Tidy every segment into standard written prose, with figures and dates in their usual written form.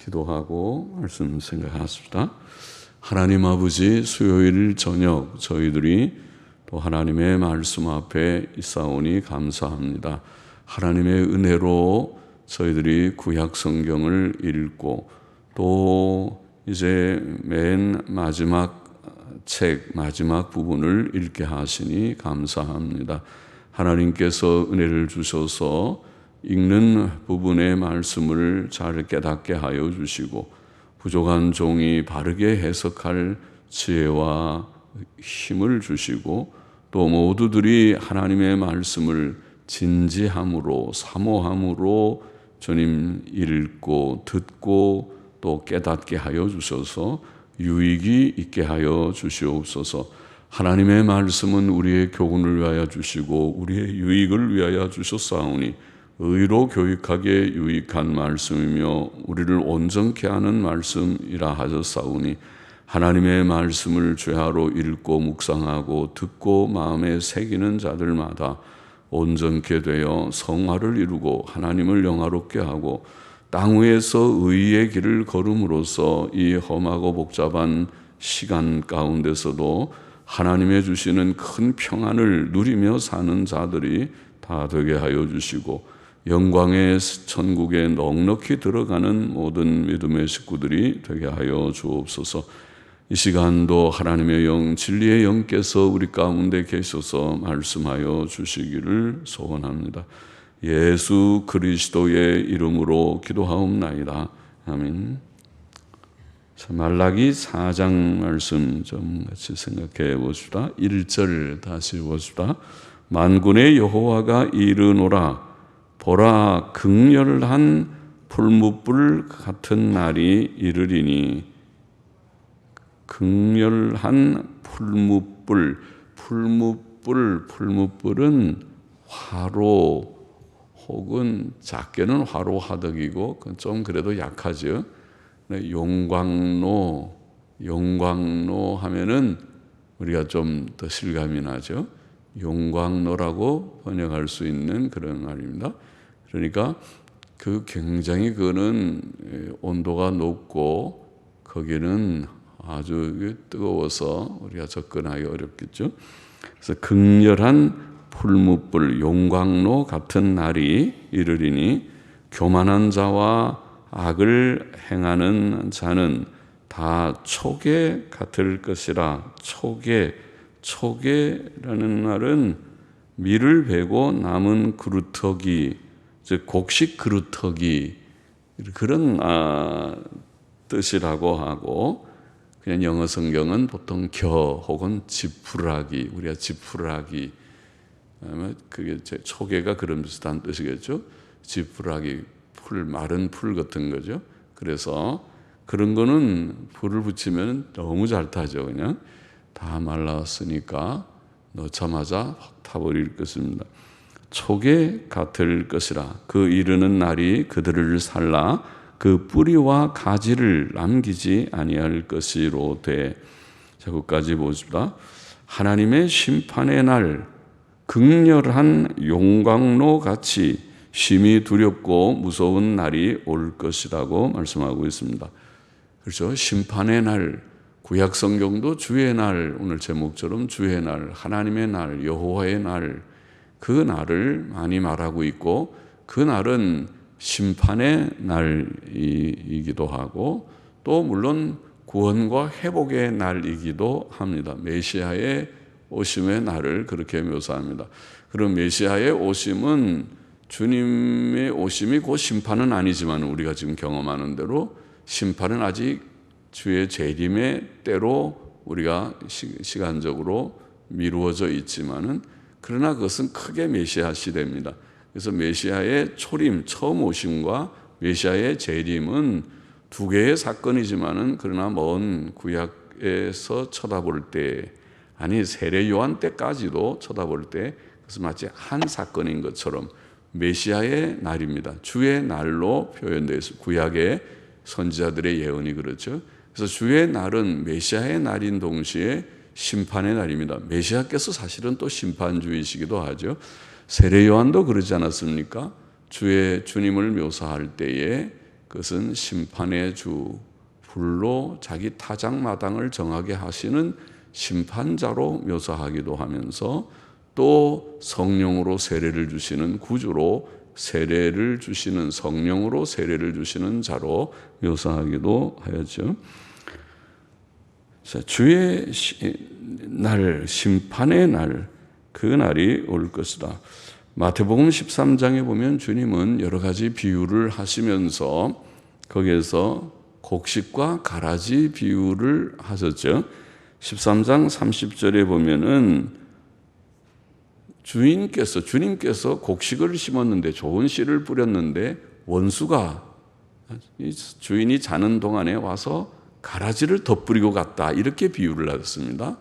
기도하고 말씀 생각하십시다. 하나님 아버지, 수요일 저녁 저희들이 또 하나님의 말씀 앞에 있사오니 감사합니다. 하나님의 은혜로 저희들이 구약 성경을 읽고 또 이제 맨 마지막 책 마지막 부분을 읽게 하시니 감사합니다. 하나님께서 은혜를 주셔서 읽는 부분의 말씀을 잘 깨닫게 하여 주시고 부족한 종이 바르게 해석할 지혜와 힘을 주시고 또 모두들이 하나님의 말씀을 진지함으로 사모함으로 주님 읽고 듣고 또 깨닫게 하여 주셔서 유익이 있게 하여 주시옵소서. 하나님의 말씀은 우리의 교훈을 위하여 주시고 우리의 유익을 위하여 주셨사오니 의로 교육하게 유익한 말씀이며 우리를 온전케 하는 말씀이라 하셨사오니 하나님의 말씀을 죄하로 읽고 묵상하고 듣고 마음에 새기는 자들마다 온전케 되어 성화를 이루고 하나님을 영화롭게 하고 땅 위에서 의의 길을 걸음으로써 이 험하고 복잡한 시간 가운데서도 하나님의 주시는 큰 평안을 누리며 사는 자들이 다 되게 하여 주시고 영광의 천국에 넉넉히 들어가는 모든 믿음의 식구들이 되게 하여 주옵소서. 이 시간도 하나님의 영, 진리의 영께서 우리 가운데 계셔서 말씀하여 주시기를 소원합니다. 예수 그리스도의 이름으로 기도하옵나이다. 아멘. 자, 말라기 4장 말씀 좀 같이 생각해 보시다. 1절 다시 보시다. 만군의 여호와가 이르노라. 보라, 극렬한 풀무불 같은 날이 이르리니. 극렬한 풀무불은 화로 혹은 작게는 화로 화덕이고 좀 그래도 약하죠. 용광로 하면은 우리가 좀 더 실감이 나죠. 용광로라고 번역할 수 있는 그런 말입니다. 그러니까 그 굉장히 그거는 온도가 높고 거기는 아주 뜨거워서 우리가 접근하기 어렵겠죠. 그래서 극렬한 풀무불 용광로 같은 날이 이르리니 교만한 자와 악을 행하는 자는 다 초계 같을 것이라. 초계라는 말은 밀을 베고 남은 그루터기, 즉 곡식 그루터기 그런 뜻이라고 하고 그냥 영어 성경은 보통 겨 혹은 지푸라기, 우리가 지푸라기 그게 초계가 그런 비슷한 뜻이겠죠. 지푸라기 풀, 마른 풀 같은 거죠. 그래서 그런 거는 불을 붙이면 너무 잘 타죠. 그냥 다 말랐으니까 넣자마자 확 타버릴 것입니다. 초계 같을 것이라. 그 이르는 날이 그들을 살라 그 뿌리와 가지를 남기지 아니할 것이로되. 자, 끝까지 보십시다. 하나님의 심판의 날 극렬한 용광로 같이 심히 두렵고 무서운 날이 올 것이라고 말씀하고 있습니다. 그렇죠? 심판의 날, 구약 성경도 주의 날, 오늘 제목처럼 주의 날, 하나님의 날, 여호와의 날, 그 날을 많이 말하고 있고 그 날은 심판의 날이기도 하고 또 물론 구원과 회복의 날이기도 합니다. 메시아의 오심의 날을 그렇게 묘사합니다. 그럼 메시아의 오심은 주님의 오심이 곧 심판은 아니지만 우리가 지금 경험하는 대로 심판은 아직 주의 재림의 때로 우리가 시간적으로 미루어져 있지만은 그러나 그것은 크게 메시아 시대입니다. 그래서 메시아의 초림, 처음 오심과 메시아의 재림은 두 개의 사건이지만은 그러나 먼 구약에서 쳐다볼 때, 아니 세례 요한 때까지도 쳐다볼 때 그것은 마치 한 사건인 것처럼 메시아의 날입니다. 주의 날로 표현되어 있습니다. 구약의 선지자들의 예언이 그렇죠. 그래서 주의 날은 메시아의 날인 동시에 심판의 날입니다. 메시아께서 사실은 또 심판주이시기도 하죠. 세례 요한도 그러지 않았습니까? 주님을 묘사할 때에 그것은 심판의 주, 불로 자기 타작마당을 정하게 하시는 심판자로 묘사하기도 하면서 또 성령으로 세례를 주시는 구주로 세례를 주시는 성령으로 세례를 주시는 자로 묘사하기도 하였죠. 자, 주의 날, 심판의 날, 그 날이 올 것이다. 마태복음 13장에 보면 주님은 여러 가지 비유를 하시면서 거기에서 곡식과 가라지 비유를 하셨죠. 13장 30절에 보면은 주님께서 곡식을 심었는데 좋은 씨를 뿌렸는데 원수가 주인이 자는 동안에 와서 가라지를 덧뿌리고 갔다. 이렇게 비유를 하셨습니다.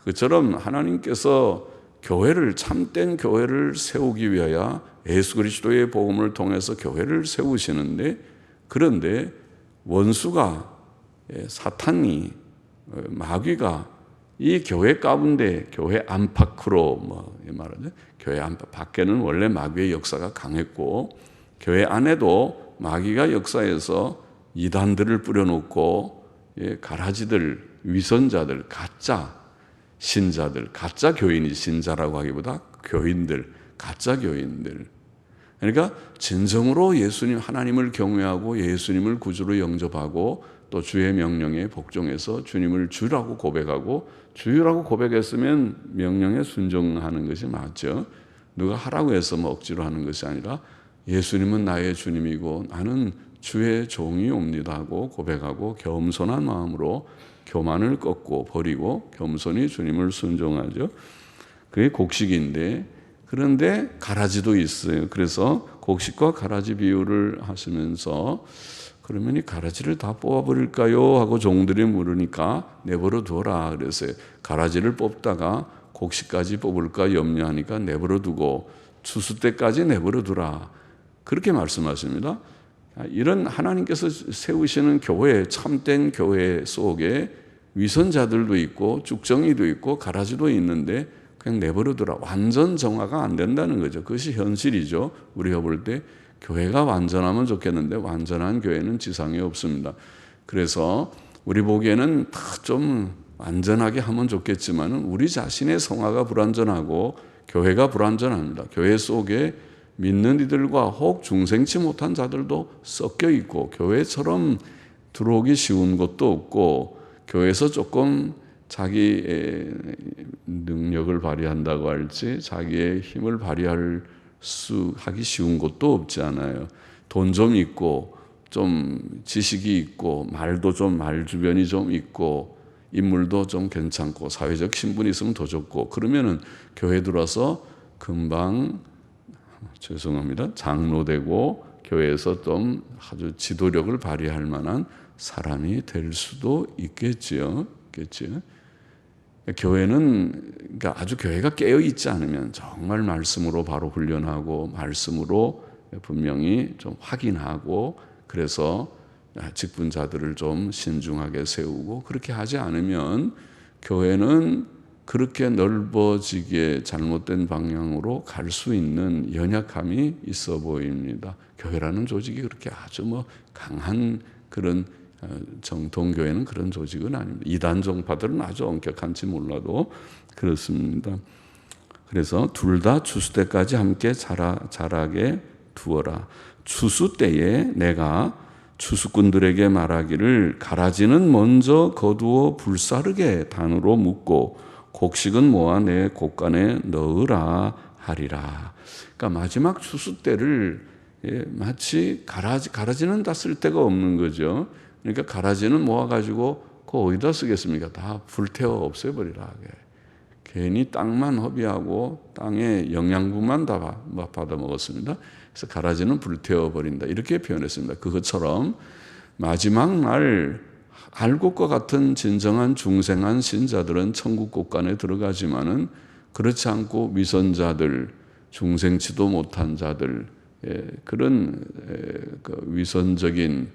그처럼 하나님께서 교회를, 참된 교회를 세우기 위하여 예수 그리스도의 복음을 통해서 교회를 세우시는데, 그런데 원수가, 사탄이, 마귀가 이 교회 가운데, 교회 안팎으로 말하죠. 교회 안팎 밖에는 원래 마귀의 역사가 강했고 교회 안에도 마귀가 역사해서 이단들을 뿌려놓고 가라지들, 위선자들, 가짜 신자들, 가짜 교인이 신자라고 하기보다 교인들, 가짜 교인들. 그러니까 진정으로 예수님, 하나님을 경외하고 예수님을 구주로 영접하고 또 주의 명령에 복종해서 주님을 주라고 고백하고, 주라고 고백했으면 명령에 순종하는 것이 맞죠. 누가 하라고 해서 억지로 하는 것이 아니라 예수님은 나의 주님이고 나는 주의 종이옵니다 하고 고백하고 겸손한 마음으로 교만을 꺾고 버리고 겸손히 주님을 순종하죠. 그게 곡식인데, 그런데 가라지도 있어요. 그래서 곡식과 가라지 비유를 하시면서 그러면 이 가라지를 다 뽑아버릴까요? 하고 종들이 물으니까 내버려 두어라 그랬어요. 가라지를 뽑다가 곡식까지 뽑을까 염려하니까 내버려 두고 추수 때까지 내버려 두라. 그렇게 말씀하십니다. 이런 하나님께서 세우시는 교회, 참된 교회 속에 위선자들도 있고 쭉정이도 있고 가라지도 있는데 그냥 내버려두라. 완전 정화가 안 된다는 거죠. 그것이 현실이죠. 우리가 볼 때 교회가 완전하면 좋겠는데 완전한 교회는 지상에 없습니다. 그래서 우리 보기에는 다 좀 완전하게 하면 좋겠지만 우리 자신의 성화가 불완전하고 교회가 불완전합니다. 교회 속에 믿는 이들과 혹 중생치 못한 자들도 섞여 있고 교회처럼 들어오기 쉬운 것도 없고 교회에서 조금 자기의 능력을 발휘한다고 할지 자기의 힘을 하기 쉬운 것도 없지 않아요. 돈 좀 있고 좀 지식이 있고 말도 좀 말 주변이 좀 있고 인물도 좀 괜찮고 사회적 신분이 있으면 더 좋고 그러면은 교회 들어와서 금방 장로되고 교회에서 좀 아주 지도력을 발휘할 만한 사람이 될 수도 있겠지요. 교회는 그러니까 아주 교회가 깨어 있지 않으면 정말 말씀으로 바로 훈련하고 말씀으로 분명히 좀 확인하고 그래서 직분자들을 좀 신중하게 세우고 그렇게 하지 않으면 교회는 그렇게 넓어지게 잘못된 방향으로 갈 수 있는 연약함이 있어 보입니다. 교회라는 조직이 그렇게 아주 강한 그런 정통교회는 그런 조직은 아닙니다. 이단 종파들은 아주 엄격한지 몰라도 그렇습니다. 그래서 둘 다 추수 때까지 함께 자라게 두어라. 추수 때에 내가 추수꾼들에게 말하기를 가라지는 먼저 거두어 불사르게 단으로 묶고 곡식은 모아 내 곡간에 넣으라 하리라. 그러니까 마지막 추수 때를 마치 가라지는 다 쓸 데가 없는 거죠. 그러니까 가라지는 모아가지고 그거 어디다 쓰겠습니까? 다 불태워 없애버리라. 괜히 땅만 허비하고 땅의 영양분만 다 받아 먹었습니다. 그래서 가라지는 불태워버린다. 이렇게 표현했습니다. 그것처럼 마지막 날 알 것과 같은 진정한 중생한 신자들은 천국 곳간에 들어가지만은 그렇지 않고 위선자들, 중생치도 못한 자들, 그런 위선적인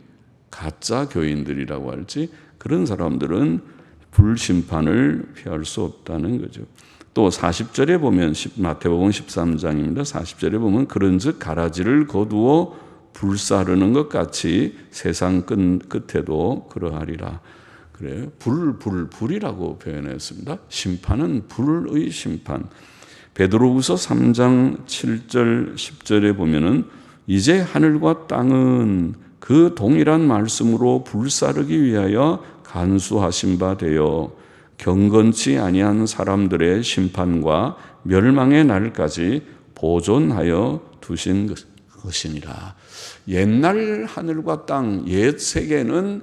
가짜 교인들이라고 할지 그런 사람들은 불심판을 피할 수 없다는 거죠. 또 40절에 보면 마태복음 13장입니다. 40절에 보면 그런즉 가라지를 거두어 불사르는 것 같이 세상 끝에도 그러하리라. 그래요. 불이라고 표현했습니다. 심판은 불의 심판. 베드로후서 3장 7절 10절에 보면은 이제 하늘과 땅은 그 동일한 말씀으로 불사르기 위하여 간수하신 바 되어 경건치 아니한 사람들의 심판과 멸망의 날까지 보존하여 두신 것이니라. 옛날 하늘과 땅, 옛 세계는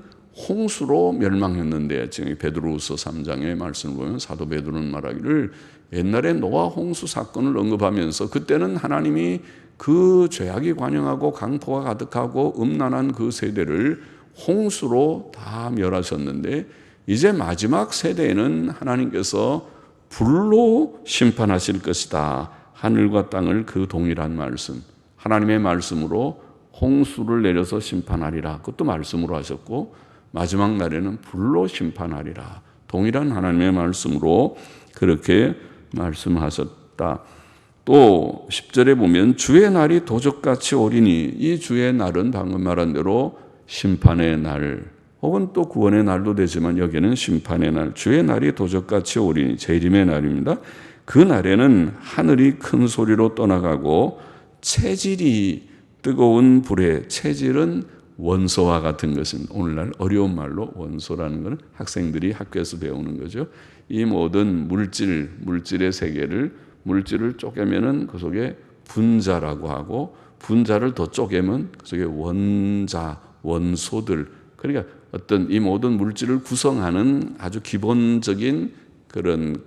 홍수로 멸망했는데, 지금 베드로후서 3장의 말씀을 보면 사도 베드로는 말하기를 옛날에 노아 홍수 사건을 언급하면서 그때는 하나님이 그 죄악이 관영하고 강포가 가득하고 음란한 그 세대를 홍수로 다 멸하셨는데, 이제 마지막 세대에는 하나님께서 불로 심판하실 것이다. 하늘과 땅을 그 동일한 말씀, 하나님의 말씀으로 홍수를 내려서 심판하리라. 그것도 말씀으로 하셨고, 마지막 날에는 불로 심판하리라. 동일한 하나님의 말씀으로 그렇게 말씀하셨다. 또 10절에 보면 주의 날이 도적같이 오리니, 이 주의 날은 방금 말한 대로 심판의 날 혹은 또 구원의 날도 되지만 여기는 심판의 날, 주의 날이 도적같이 오리니 재림의 날입니다. 그 날에는 하늘이 큰 소리로 떠나가고 체질이 뜨거운 불에, 체질은 원소와 같은 것입니다. 오늘날 어려운 말로 원소라는 것은 학생들이 학교에서 배우는 거죠. 이 모든 물질의 세계를, 물질을 쪼개면은 그 속에 분자라고 하고, 분자를 더 쪼개면 그 속에 원자, 원소들, 그러니까 어떤 이 모든 물질을 구성하는 아주 기본적인 그런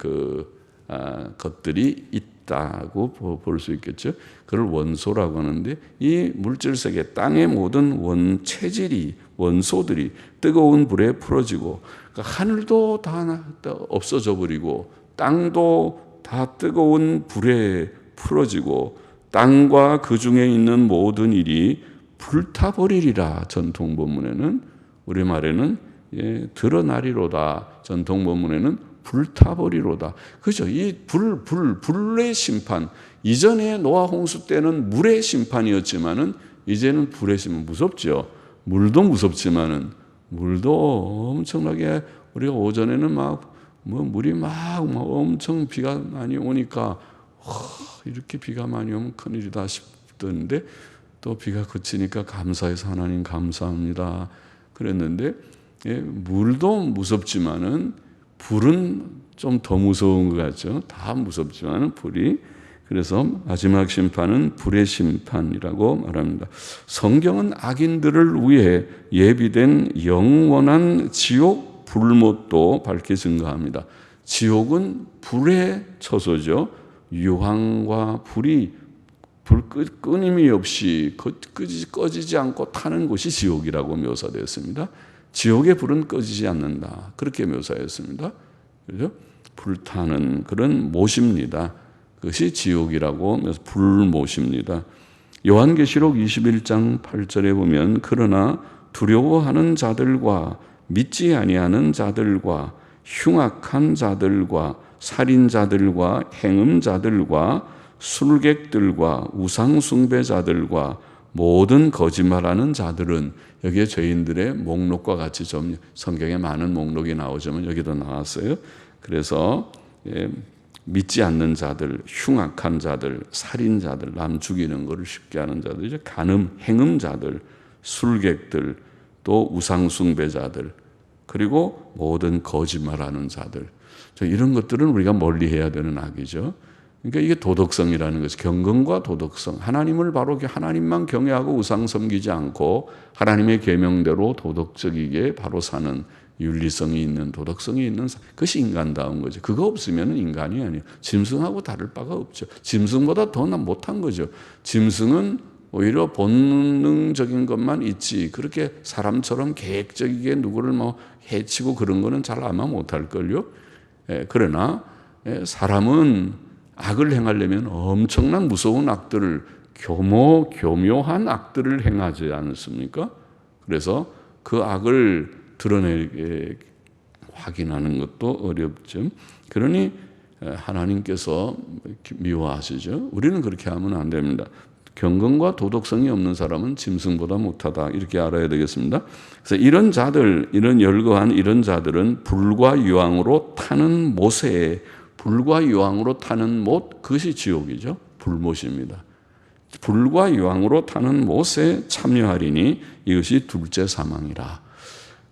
것들이 있다고 볼 수 있겠죠. 그걸 원소라고 하는데, 이 물질 세계, 땅의 모든 원체질이, 원소들이 뜨거운 불에 풀어지고, 그러니까 하늘도 다 없어져 버리고 땅도 다 뜨거운 불에 풀어지고 땅과 그 중에 있는 모든 일이 불타버리리라. 전통 본문에는, 우리말에는 드러나리로다. 전통 본문에는 불타버리로다. 그죠? 이 불의 심판. 이전에 노아 홍수 때는 물의 심판이었지만은 이제는 불의 심판. 무섭죠. 물도 무섭지만은, 물도 엄청나게, 우리가 오전에는 물이 엄청 비가 많이 오니까 이렇게 비가 많이 오면 큰일이다 싶던데, 또 비가 그치니까 감사해서 하나님 감사합니다 그랬는데, 물도 무섭지만은 불은 좀 더 무서운 것 같죠. 다 무섭지만은 불이. 그래서 마지막 심판은 불의 심판이라고 말합니다. 성경은 악인들을 위해 예비된 영원한 지옥 불못도 밝게 증거합니다. 지옥은 불의 처소죠. 유황과 불이 끊임이 없이 꺼지지 않고 타는 곳이 지옥이라고 묘사되었습니다. 지옥의 불은 꺼지지 않는다. 그렇게 묘사했습니다. 그죠? 불타는 그런 못입니다. 그것이 지옥이라고 불못입니다. 요한계시록 21장 8절에 보면 그러나 두려워하는 자들과 믿지 아니하는 자들과 흉악한 자들과 살인자들과 행음자들과 술객들과 우상숭배자들과 모든 거짓말하는 자들은, 여기에 죄인들의 목록과 같이 좀 성경에 많은 목록이 나오지만 여기도 나왔어요. 그래서 믿지 않는 자들, 흉악한 자들, 살인자들, 남 죽이는 것을 쉽게 하는 자들, 이제 간음, 행음자들, 술객들, 또 우상숭배자들, 그리고 모든 거짓말하는 자들, 이런 것들은 우리가 멀리해야 되는 악이죠. 그러니까 이게 도덕성이라는 것이, 경건과 도덕성, 하나님을 바로 하나님만 경외하고 우상 섬기지 않고 하나님의 계명대로 도덕적이게 바로 사는, 윤리성이 있는, 도덕성이 있는, 그것이 인간다운 거죠. 그거 없으면 인간이 아니에요. 짐승하고 다를 바가 없죠. 짐승보다 더 못한 거죠. 짐승은 오히려 본능적인 것만 있지, 그렇게 사람처럼 계획적이게 누구를 해치고 그런 거는 잘 아마 못할걸요. 그러나 사람은 악을 행하려면 엄청난 무서운 악들을, 교묘한 악들을 행하지 않습니까? 그래서 그 악을 드러내게 확인하는 것도 어렵죠. 그러니 하나님께서 미워하시죠. 우리는 그렇게 하면 안 됩니다. 경건과 도덕성이 없는 사람은 짐승보다 못하다. 이렇게 알아야 되겠습니다. 그래서 이런 자들, 이런 열거한 이런 자들은 불과 유황으로 타는 못에, 불과 유황으로 타는 못, 그것이 지옥이죠. 불못입니다. 불과 유황으로 타는 못에 참여하리니 이것이 둘째 사망이라.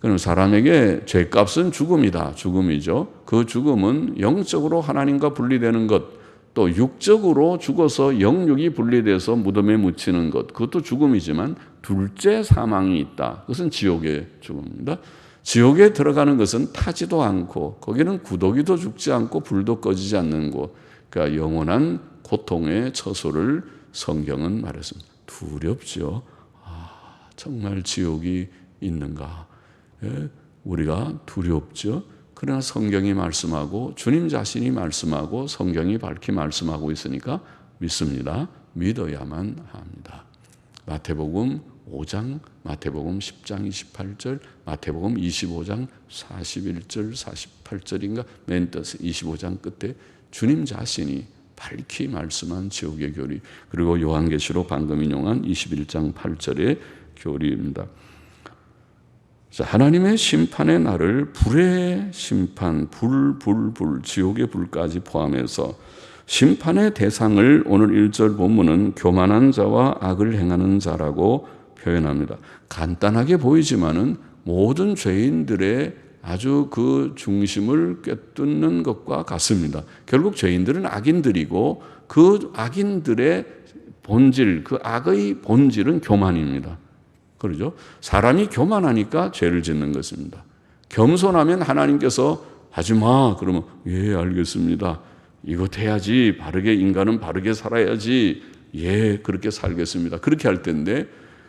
그럼 사람에게 죄값은 죽음이다. 죽음이죠. 그 죽음은 영적으로 하나님과 분리되는 것, 또 육적으로 죽어서 영육이 분리돼서 무덤에 묻히는 것, 그것도 죽음이지만 둘째 사망이 있다. 그것은 지옥의 죽음입니다. 지옥에 들어가는 것은 타지도 않고 거기는 구더기도 죽지 않고 불도 꺼지지 않는 곳, 그러니까 영원한 고통의 처소를 성경은 말했습니다. 두렵죠. 정말 지옥이 있는가? 예, 우리가 두렵죠. 그러나 성경이 말씀하고 주님 자신이 말씀하고 성경이 밝히 말씀하고 있으니까 믿습니다. 믿어야만 합니다. 마태복음 5장, 마태복음 10장 28절, 마태복음 25장 41절 48절인가 맨 끝 25장 끝에 주님 자신이 밝히 말씀한 지옥의 교리, 그리고 요한계시록 방금 인용한 21장 8절의 교리입니다. 하나님의 심판의 날을 불의 심판, 불, 지옥의 불까지 포함해서 심판의 대상을 오늘 1절 본문은 교만한 자와 악을 행하는 자라고 표현합니다. 간단하게 보이지만은 모든 죄인들의 아주 그 중심을 꿰뚫는 것과 같습니다. 결국 죄인들은 악인들이고 그 악인들의 본질, 그 악의 본질은 교만입니다. 그러죠? 사람이 교만하니까 죄를 짓는 것입니다. 겸손하면 하나님께서 하지 마. 그러면 예, 알겠습니다. 이것 해야지. 바르게 인간은 바르게 살아야지. 예, 그렇게 살겠습니다. 그렇게 할 텐데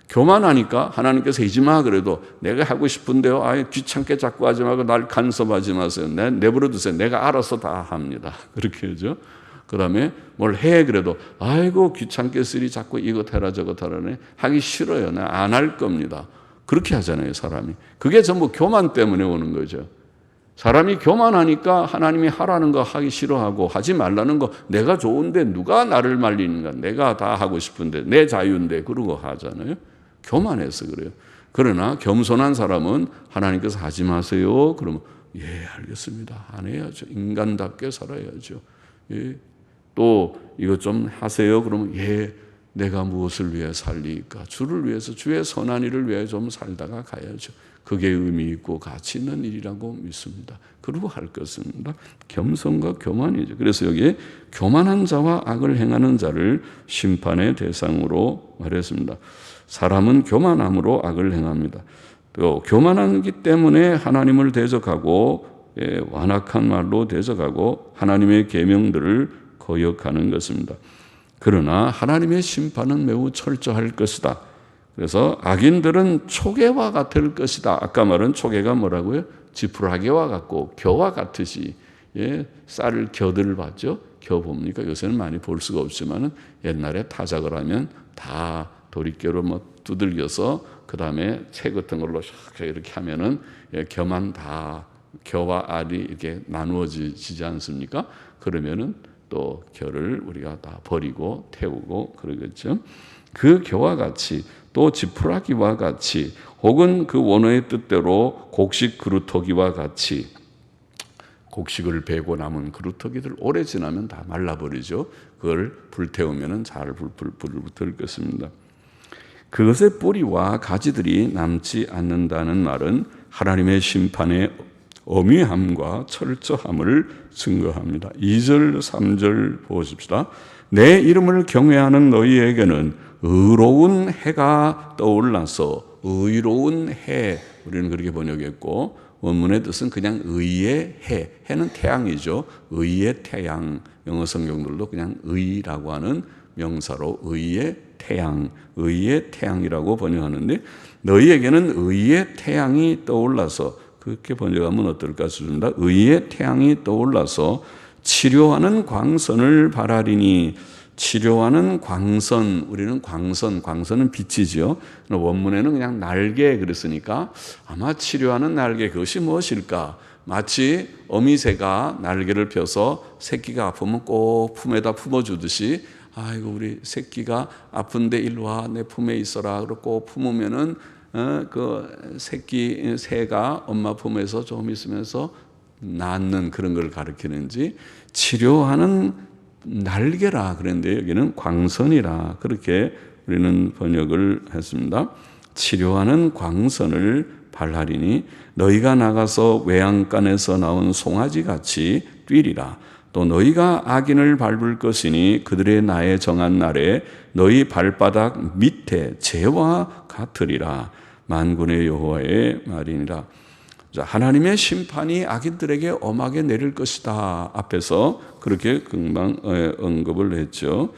교만하니까 하나님께서 하지 마. 그래도 내가 하고 싶은데요. 아예 귀찮게 자꾸 하지 말고 날 간섭하지 마세요. 내버려 두세요. 내가 알아서 다 합니다. 그렇게 하죠. 그 다음에 뭘 해 그래도 아이고 귀찮게 쓰리 자꾸 이것 해라 저것 하라네. 하기 싫어요. 나 안 할 겁니다. 그렇게 하잖아요, 사람이. 그게 전부 교만 때문에 오는 거죠. 사람이 교만하니까 하나님이 하라는 거 하기 싫어하고 하지 말라는 거 내가 좋은데 누가 나를 말리는가. 내가 다 하고 싶은데 내 자유인데 그러고 하잖아요. 교만해서 그래요. 그러나 겸손한 사람은 하나님께서 하지 마세요. 그러면 예, 알겠습니다. 안 해야죠. 인간답게 살아야죠. 예. 또 이것 좀 하세요. 그러면 예, 내가 무엇을 위해 살리까? 주를 위해서 주의 선한 일을 위해 좀 살다가 가야죠. 그게 의미 있고 가치 있는 일이라고 믿습니다. 그리고 할 것입니다. 겸손과 교만이죠. 그래서 여기에 교만한 자와 악을 행하는 자를 심판의 대상으로 말했습니다. 사람은 교만함으로 악을 행합니다. 또 교만하기 때문에 하나님을 대적하고 완악한 말로 대적하고 하나님의 계명들을 거역하는 것입니다. 그러나 하나님의 심판은 매우 철저할 것이다. 그래서 악인들은 초계와 같을 것이다. 아까 말한 초계가 뭐라고요? 지푸라기와 같고 겨와 같으시. 예, 쌀을 겨들을 봤죠? 겨 봅니까? 요새는 많이 볼 수가 없지만은 옛날에 타작을 하면 다 도리깨로 뭐 두들겨서 그 다음에 채 같은 걸로 이렇게 하면은 겨만 다 겨와 알이 이렇게 나누어지지 않습니까? 그러면은 또 겨를 우리가 다 버리고 태우고 그러겠죠. 그 겨와 같이 또 지푸라기와 같이 혹은 그 원어의 뜻대로 곡식 그루터기와 같이 곡식을 베고 남은 그루터기들 오래 지나면 다 말라버리죠. 그걸 불태우면 잘 불을 것입니다. 그것의 뿌리와 가지들이 남지 않는다는 말은 하나님의 심판의 엄위함과 철저함을 증거합니다. 2절, 3절 보십시다. 내 이름을 경외하는 너희에게는 의로운 해가 떠올라서 의로운 해, 우리는 그렇게 번역했고 원문의 뜻은 그냥 의의 해, 해는 태양이죠. 의의 태양, 영어 성경들도 그냥 의라고 하는 명사로 의의 태양, 의의 태양이라고 번역하는데 너희에게는 의의 태양이 떠올라서 그렇게 번역하면 어떨까 싶습니다. 의의 태양이 떠올라서 치료하는 광선을 바라리니 치료하는 광선, 우리는 광선은 빛이죠. 원문에는 그냥 날개 그랬으니까 아마 치료하는 날개 그것이 무엇일까? 마치 어미새가 날개를 펴서 새끼가 아프면 꼭 품에다 품어주듯이 아이고 우리 새끼가 아픈데 일로 와, 내 품에 있어라. 그러고 품으면은 그 새끼 새가 엄마 품에서 좀 있으면서 낫는 그런 걸 가리키는지, 치료하는 날개라 그랬는데 여기는 광선이라 그렇게 우리는 번역을 했습니다. 치료하는 광선을 발하리니 너희가 나가서 외양간에서 나온 송아지 같이 뛰리라. 또 너희가 악인을 밟을 것이니 그들의 나에 정한 날에 너희 발바닥 밑에 재와 같으리라. 만군의 여호와의 말이니라. 자, 하나님의 심판이 악인들에게 엄하게 내릴 것이다. 앞에서 그렇게 금방 언급을 했죠.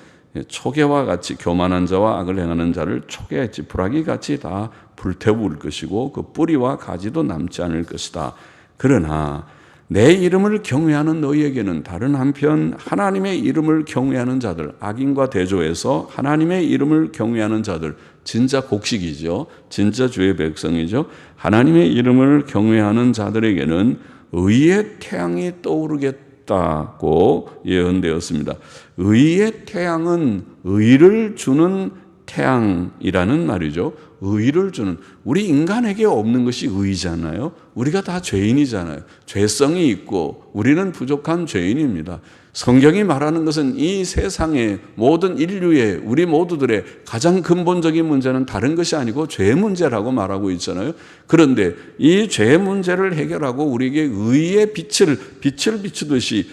초계와 같이 교만한 자와 악을 행하는 자를 초계 지푸라기 같이 다 불태울 것이고 그 뿌리와 가지도 남지 않을 것이다. 그러나 내 이름을 경외하는 너희에게는 다른 한편 하나님의 이름을 경외하는 자들, 악인과 대조해서 하나님의 이름을 경외하는 자들, 진짜 곡식이죠. 진짜 주의 백성이죠. 하나님의 이름을 경외하는 자들에게는 의의 태양이 떠오르겠다고 예언되었습니다. 의의 태양은 의를 주는 태양이라는 말이죠. 의를 주는, 우리 인간에게 없는 것이 의잖아요. 우리가 다 죄인이잖아요. 죄성이 있고 우리는 부족한 죄인입니다. 성경이 말하는 것은 이 세상의 모든 인류의, 우리 모두들의 가장 근본적인 문제는 다른 것이 아니고 죄 문제라고 말하고 있잖아요. 그런데 이 죄 문제를 해결하고 우리에게 의의 빛을 비추듯이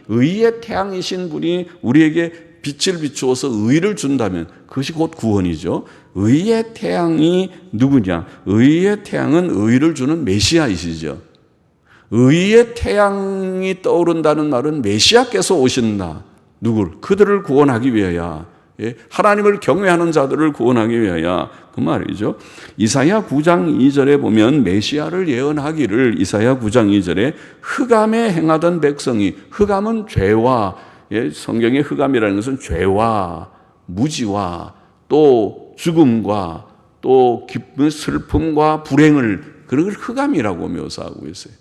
의의 태양이신 분이 우리에게 빛을 비추어서 의를 준다면 그것이 곧 구원이죠. 의의 태양이 누구냐? 의의 태양은 의를 주는 메시아이시죠. 의의 태양이 떠오른다는 말은 메시아께서 오신다. 누굴? 그들을 구원하기 위하여, 하나님을 경외하는 자들을 구원하기 위하여, 그 말이죠. 이사야 9장 2절에 보면 메시아를 예언하기를, 이사야 9장 2절에 흑암에 행하던 백성이, 흑암은 죄와, 성경의 흑암이라는 것은 죄와 무지와 또 죽음과 또 기쁨, 슬픔과 불행을, 그런 걸 흑암이라고 묘사하고 있어요.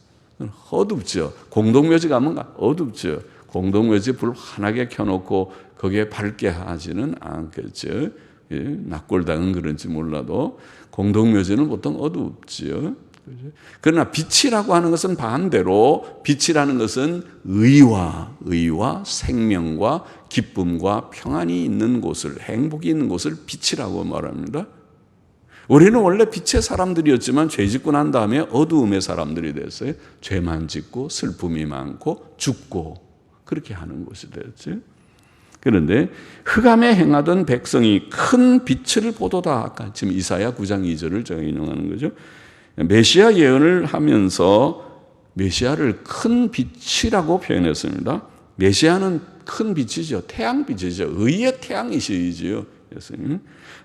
어둡죠. 공동묘지 가면 어둡죠. 공동묘지 불 환하게 켜놓고 거기에 밝게 하지는 않겠죠. 낙골당은 그런지 몰라도 공동묘지는 보통 어둡죠. 그러나 빛이라고 하는 것은 반대로, 빛이라는 것은 의와 생명과 기쁨과 평안이 있는 곳을, 행복이 있는 곳을 빛이라고 말합니다. 우리는 원래 빛의 사람들이었지만 죄 짓고 난 다음에 어두움의 사람들이 됐어요. 죄만 짓고 슬픔이 많고 죽고 그렇게 하는 곳이 됐죠. 그런데 흑암에 행하던 백성이 큰 빛을 보도다. 아까 지금 이사야 9장 2절을 제가 인용하는 거죠. 메시아 예언을 하면서 메시아를 큰 빛이라고 표현했습니다. 메시아는 큰 빛이죠. 태양빛이죠. 의의 태양이시죠.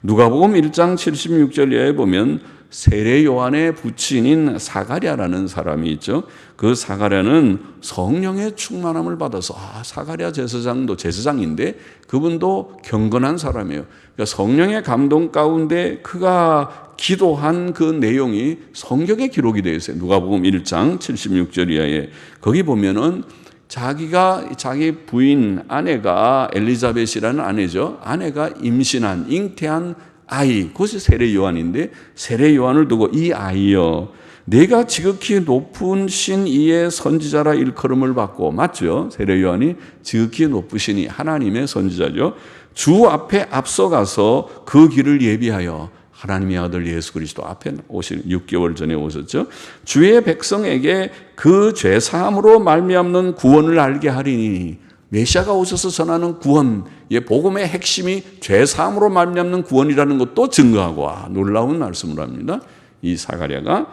누가복음 1장 76절에 보면 세례 요한의 부친인 사가랴라는 사람이 있죠. 그 사가랴는 성령의 충만함을 받아서, 사가랴 제사장도 제사장인데 그분도 경건한 사람이에요. 그러니까 성령의 감동 가운데 그가 기도한 그 내용이 성경에 기록이 되어 있어요. 누가복음 1장 76절 이하에 거기 보면은 자기 부인 아내가 엘리자벳이라는 아내죠. 아내가 임신한 잉태한 아이, 그것이 세례 요한인데 세례 요한을 두고 이 아이여 내가 지극히 높은 신 이의 선지자라 일컬음을 받고, 맞죠? 세례 요한이 지극히 높으시니 하나님의 선지자죠. 주 앞에 앞서가서 그 길을 예비하여 하나님의 아들 예수 그리스도 앞에 오신 6개월 전에 오셨죠. 주의 백성에게 그 죄사함으로 말미암는 구원을 알게 하리니, 메시아가 오셔서 전하는 구원, 복음의 핵심이 죄사함으로 말미암는 구원이라는 것도 증거하고, 놀라운 말씀을 합니다. 이 사가랴가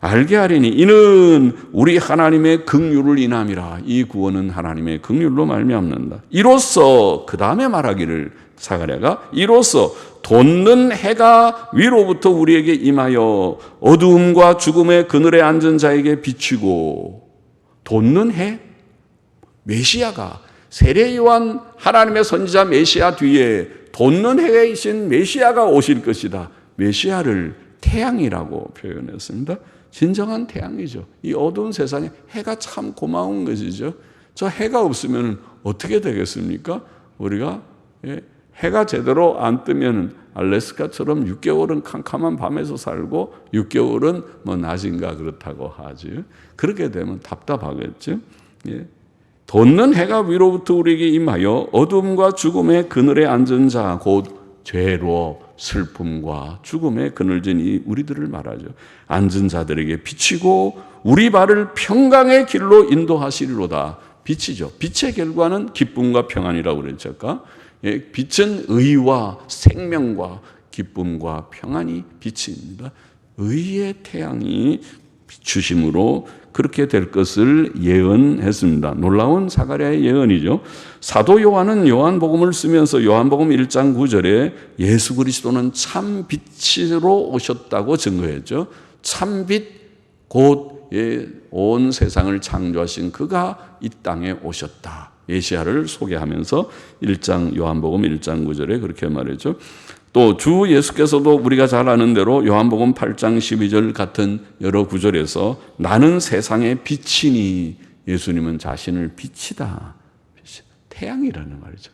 알게 하리니 이는 우리 하나님의 긍휼을 인함이라. 이 구원은 하나님의 긍휼로 말미암는다. 이로써 그 다음에 말하기를, 사가랴가 이로써 돋는 해가 위로부터 우리에게 임하여 어두움과 죽음의 그늘에 앉은 자에게 비치고, 돋는 해? 메시아가, 세례 요한 하나님의 선지자 메시아 뒤에 돋는 해이신 메시아가 오실 것이다. 메시아를 태양이라고 표현했습니다. 진정한 태양이죠. 이 어두운 세상에 해가 참 고마운 것이죠. 저 해가 없으면 어떻게 되겠습니까? 우리가 해가 제대로 안 뜨면 알래스카처럼 6개월은 캄캄한 밤에서 살고 6개월은 뭐 낮인가 그렇다고 하지. 그렇게 되면 답답하겠죠. 돋는 해가 위로부터 우리에게 임하여 어둠과 죽음의 그늘에 앉은 자 곧 죄로 슬픔과 죽음의 그늘진 이 우리들을 말하죠. 앉은 자들에게 비치고 우리 발을 평강의 길로 인도하시리로다. 빛이죠. 빛의 결과는 기쁨과 평안이라고 그랬죠. 빛은 의와 생명과 기쁨과 평안이 빛입니다. 의의 태양이 비추심으로 그렇게 될 것을 예언했습니다. 놀라운 사가랴의 예언이죠. 사도 요한은 요한복음을 쓰면서 요한복음 1장 9절에 예수 그리스도는 참 빛으로 오셨다고 증거했죠. 참빛 곧 온 세상을 창조하신 그가 이 땅에 오셨다. 메시아를 소개하면서 요한복음 1장 9절에 그렇게 말했죠. 또 주 예수께서도 우리가 잘 아는 대로 요한복음 8장 12절 같은 여러 구절에서 나는 세상의 빛이니 예수님은 자신을 빛이다. 태양이라는 말이죠.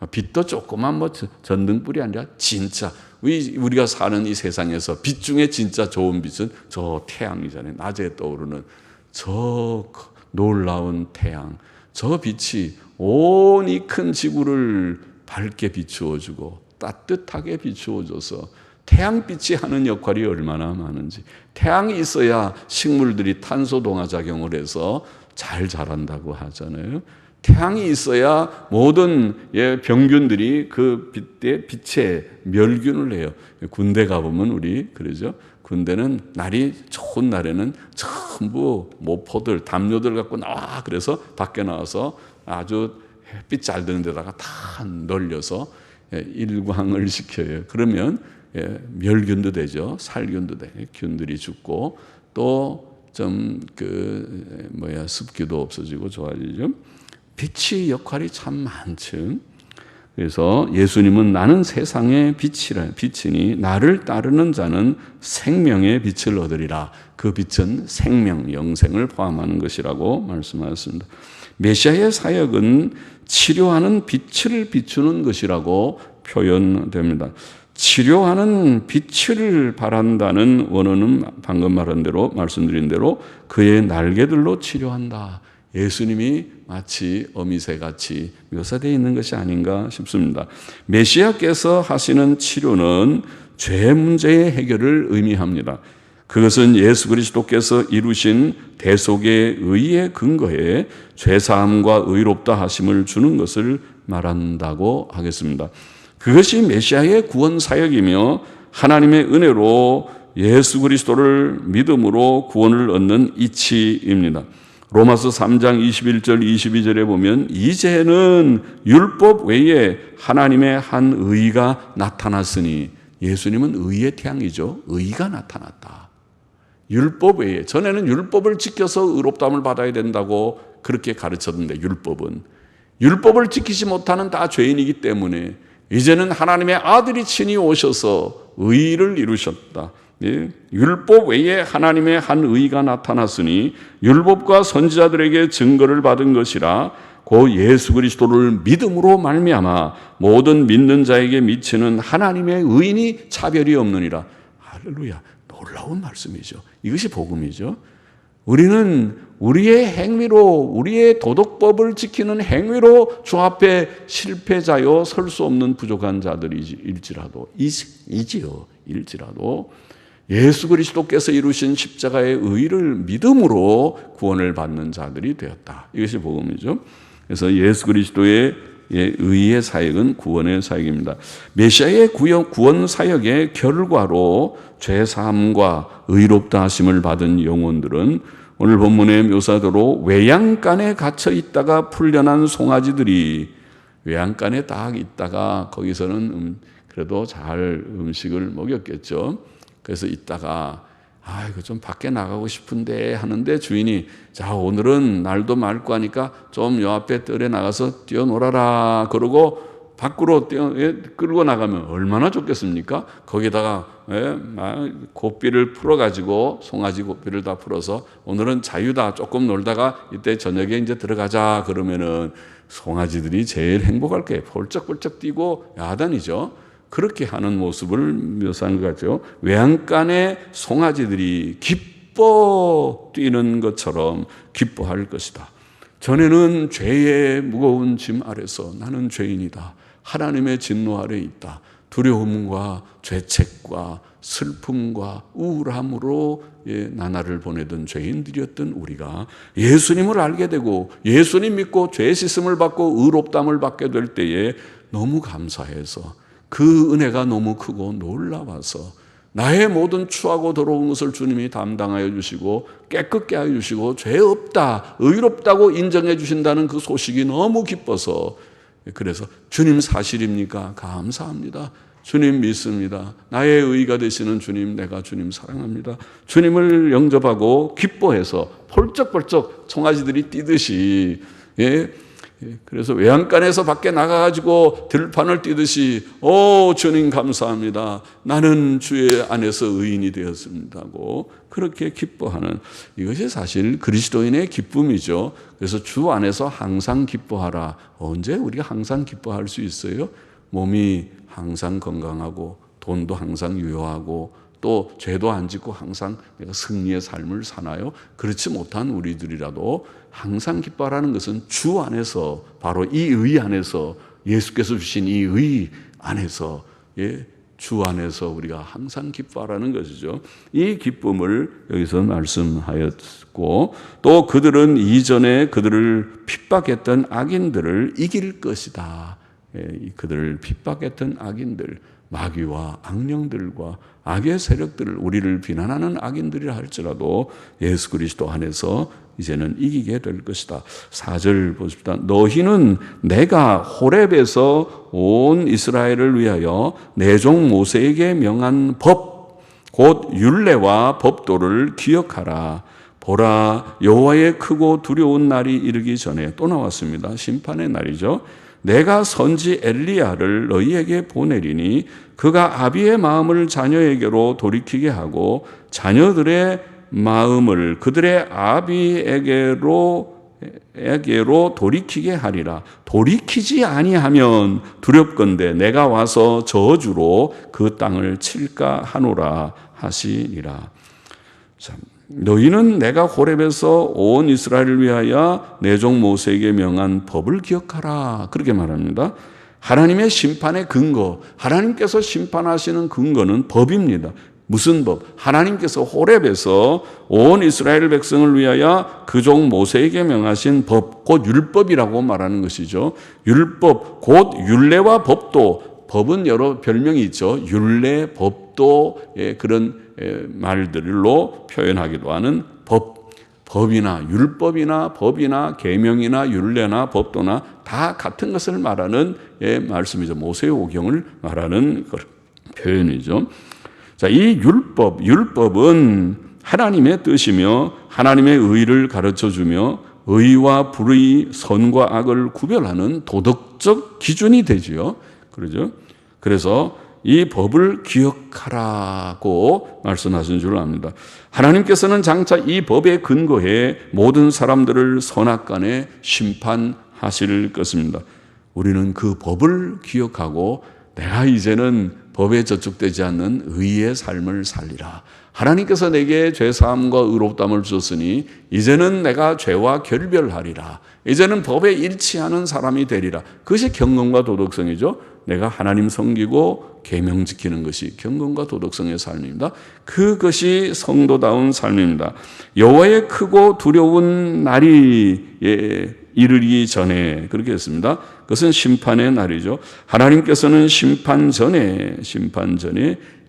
빛도 조그만 뭐 전등불이 아니라 진짜 우리가 사는 이 세상에서 빛 중에 진짜 좋은 빛은 저 태양이잖아요. 낮에 떠오르는 저 놀라운 태양. 저 빛이 온 이 큰 지구를 밝게 비추어주고 따뜻하게 비추어줘서 태양빛이 하는 역할이 얼마나 많은지. 태양이 있어야 식물들이 탄소 동화작용을 해서 잘 자란다고 하잖아요. 태양이 있어야 모든 병균들이 그 빛에 멸균을 해요. 군대 가보면 우리 그러죠. 군대는 날이 좋은 날에는 전부 모포들, 담요들 갖고 나와. 그래서 밖에 나와서 아주 햇빛 잘 드는 데다가 다 널려서 일광을 시켜요. 그러면 멸균도 되죠. 살균도 돼. 균들이 죽고 또 좀 습기도 없어지고 좋아지죠. 빛의 역할이 참 많죠. 그래서 예수님은 나는 세상의 빛이니 나를 따르는 자는 생명의 빛을 얻으리라. 그 빛은 생명, 영생을 포함하는 것이라고 말씀하셨습니다. 메시아의 사역은 치료하는 빛을 비추는 것이라고 표현됩니다. 치료하는 빛을 바란다는 원어는 방금 말씀드린 대로 그의 날개들로 치료한다. 예수님이 마치 어미새같이 묘사되어 있는 것이 아닌가 싶습니다. 메시아께서 하시는 치료는 죄 문제의 해결을 의미합니다. 그것은 예수 그리스도께서 이루신 대속의 의에 근거해 죄사함과 의롭다 하심을 주는 것을 말한다고 하겠습니다. 그것이 메시아의 구원 사역이며 하나님의 은혜로 예수 그리스도를 믿음으로 구원을 얻는 이치입니다. 로마서 3장 21절 22절에 보면 이제는 율법 외에 하나님의 한 의가 나타났으니 예수님은 의의 태양이죠. 의가 나타났다. 율법 외에 전에는 율법을 지켜서 의롭다함을 받아야 된다고 그렇게 가르쳤는데 율법을 지키지 못하는 다 죄인이기 때문에 이제는 하나님의 아들이 친히 오셔서 의를 이루셨다. 율법 외에 하나님의 한 의가 나타났으니 율법과 선지자들에게 증거를 받은 것이라 고 예수 그리스도를 믿음으로 말미암아 모든 믿는 자에게 미치는 하나님의 의인이 차별이 없느니라. 할렐루야. 놀라운 말씀이죠. 이것이 복음이죠. 우리는 우리의 행위로 우리의 도덕법을 지키는 행위로 주 앞에 실패자요 설 수 없는 부족한 자들일지라도 예수 그리스도께서 이루신 십자가의 의를 믿음으로 구원을 받는 자들이 되었다. 이것이 복음이죠. 그래서 예수 그리스도의 의의 사역은 구원의 사역입니다. 메시아의 구원 사역의 결과로 죄사함과 의롭다 하심을 받은 영혼들은 오늘 본문의 묘사대로 외양간에 갇혀 있다가 풀려난 송아지들이 외양간에 딱 있다가 거기서는 그래도 잘 음식을 먹였겠죠. 그래서 있다가 이거 좀 밖에 나가고 싶은데 하는데 주인이 자 오늘은 날도 맑고 하니까 좀 요 앞에 뜰에 나가서 뛰어놀아라 그러고 밖으로 끌고 나가면 얼마나 좋겠습니까? 거기다가 고삐를 풀어가지고 송아지 고삐를 다 풀어서 오늘은 자유다 조금 놀다가 이때 저녁에 이제 들어가자 그러면은 송아지들이 제일 행복할 거예요. 펄쩍펄쩍 뛰고 야단이죠. 그렇게 하는 모습을 묘사한 것 같죠. 외양간에 송아지들이 기뻐 뛰는 것처럼 기뻐할 것이다. 전에는 죄의 무거운 짐 아래서 나는 죄인이다. 하나님의 진노 아래 있다. 두려움과 죄책과 슬픔과 우울함으로 나날을 보내던 죄인들이었던 우리가 예수님을 알게 되고 예수님 믿고 죄 씻음을 받고 의롭다함을 받게 될 때에 너무 감사해서 그 은혜가 너무 크고 놀라워서 나의 모든 추하고 더러운 것을 주님이 담당하여 주시고 깨끗게 하여 주시고 죄 없다, 의롭다고 인정해 주신다는 그 소식이 너무 기뻐서 그래서 주님 사실입니까? 감사합니다. 주님 믿습니다. 나의 의가 되시는 주님, 내가 주님 사랑합니다. 주님을 영접하고 기뻐해서 펄쩍펄쩍 송아지들이 뛰듯이 그래서 외양간에서 밖에 나가가지고 들판을 뛰듯이 주님 감사합니다. 나는 주의 안에서 의인이 되었습니다고 그렇게 기뻐하는 이것이 사실 그리스도인의 기쁨이죠. 그래서 주 안에서 항상 기뻐하라. 언제 우리가 항상 기뻐할 수 있어요? 몸이 항상 건강하고 돈도 항상 유효하고 또 죄도 안 짓고 항상 내가 승리의 삶을 사나요? 그렇지 못한 우리들이라도 항상 기뻐하라는 것은 주 안에서 바로 이 의 안에서 예수께서 주신 이 의 안에서 주 안에서 우리가 항상 기뻐하라는 것이죠. 이 기쁨을 여기서 말씀하였고 또 그들은 이전에 그들을 핍박했던 악인들을 이길 것이다. 그들을 핍박했던 악인들 마귀와 악령들과 악의 세력들을 우리를 비난하는 악인들이라 할지라도 예수 그리스도 안에서 이제는 이기게 될 것이다. 4절 보십시다. 너희는 내가 호렙에서 온 이스라엘을 위하여 내 종 모세에게 명한 법, 곧 율례와 법도를 기억하라. 보라, 여호와의 크고 두려운 날이 이르기 전에 또 나왔습니다. 심판의 날이죠. 내가 선지 엘리야를 너희에게 보내리니 그가 아비의 마음을 자녀에게로 돌이키게 하고 자녀들의 마음을 그들의 아비에게로 돌이키게 하리라. 돌이키지 아니하면 두렵건대 내가 와서 저주로 그 땅을 칠까 하노라 하시니라. 참. 너희는 내가 호렙에서 온 이스라엘을 위하여 내 종 모세에게 명한 법을 기억하라. 그렇게 말합니다. 하나님의 심판의 근거, 하나님께서 심판하시는 근거는 법입니다. 무슨 법? 하나님께서 호렙에서 온 이스라엘 백성을 위하여 그 종 모세에게 명하신 법, 곧 율법이라고 말하는 것이죠. 율법, 곧 율례와 법도, 법은 여러 별명이 있죠. 율례, 법도, 그런 말들로 표현하기도 하는 법이나 율법이나 법이나 계명이나 율례나 법도나 다 같은 것을 말하는 말씀이죠. 모세오경을 말하는 표현이죠. 자, 이 율법은 하나님의 뜻이며 하나님의 의를 가르쳐주며 의와 불의, 선과 악을 구별하는 도덕적 기준이 되지요. 그러죠? 그래서 이 법을 기억하라고 말씀하신 줄 압니다. 하나님께서는 장차 이 법에 근거해 모든 사람들을 선악간에 심판하실 것입니다. 우리는 그 법을 기억하고 내가 이제는 법에 저촉되지 않는 의의 삶을 살리라. 하나님께서 내게 죄사함과 의롭다함을 주셨으니 이제는 내가 죄와 결별하리라. 이제는 법에 일치하는 사람이 되리라. 그것이 경건과 도덕성이죠. 내가 하나님 섬기고 계명 지키는 것이 경건과 도덕성의 삶입니다. 그것이 성도다운 삶입니다. 여호와의 크고 두려운 날이 이르기 전에 그렇게 했습니다. 그것은 심판의 날이죠. 하나님께서는 심판 전에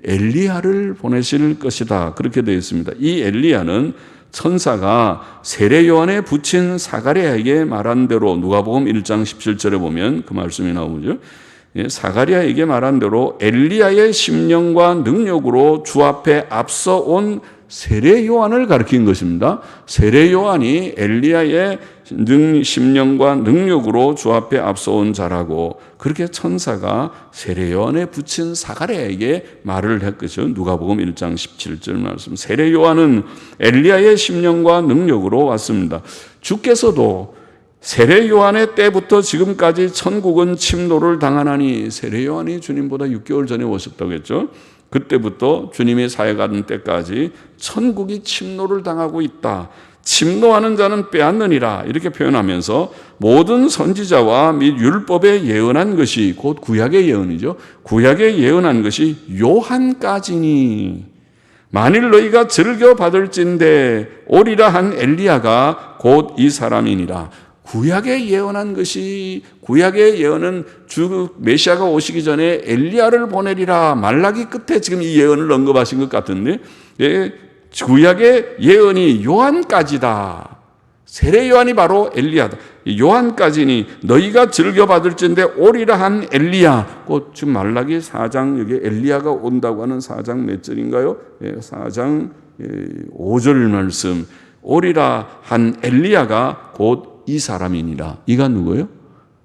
엘리야를 보내실 것이다. 그렇게 되어 있습니다. 이 엘리야는 천사가 세례 요한에 붙인 사가랴에게 말한 대로 누가복음 1장 17절에 보면 그 말씀이 나오죠. 사가랴에게 말한 대로 엘리야의 심령과 능력으로 주 앞에 앞서 온 세례 요한을 가리킨 것입니다. 세례 요한이 엘리야의 심령과 능력으로 주 앞에 앞서온 자라고, 그렇게 천사가 세례 요한에 붙인 사가랴에게 말을 했겠죠. 누가복음 1장 17절 말씀. 세례 요한은 엘리야의 심령과 능력으로 왔습니다. 주께서도 세례 요한의 때부터 지금까지 천국은 침노를 당하나니, 세례 요한이 주님보다 6개월 전에 오셨다고 했죠. 그때부터 주님이 사역하는 때까지 천국이 침노를 당하고 있다. 침노하는 자는 빼앗느니라, 이렇게 표현하면서 모든 선지자와 및 율법에 예언한 것이, 곧 구약의 예언이죠. 구약에 예언한 것이 요한까지니, 만일 너희가 즐겨 받을진대 오리라 한 엘리야가 곧 이 사람이니라. 구약에 예언한 것이, 구약의 예언은 주 메시아가 오시기 전에 엘리야를 보내리라, 말라기 끝에 지금 이 예언을 언급하신 것 같은데, 구약의 예언이 요한까지다. 세례 요한이 바로 엘리야다. 요한까지니 너희가 즐겨 받을진대 오리라 한 엘리야. 곧 지금 말라기 4장, 여기 엘리야가 온다고 하는 4장 몇 절인가요? 4장 5절 말씀. 오리라 한 엘리야가 곧 이 사람이니라. 이가 누구예요?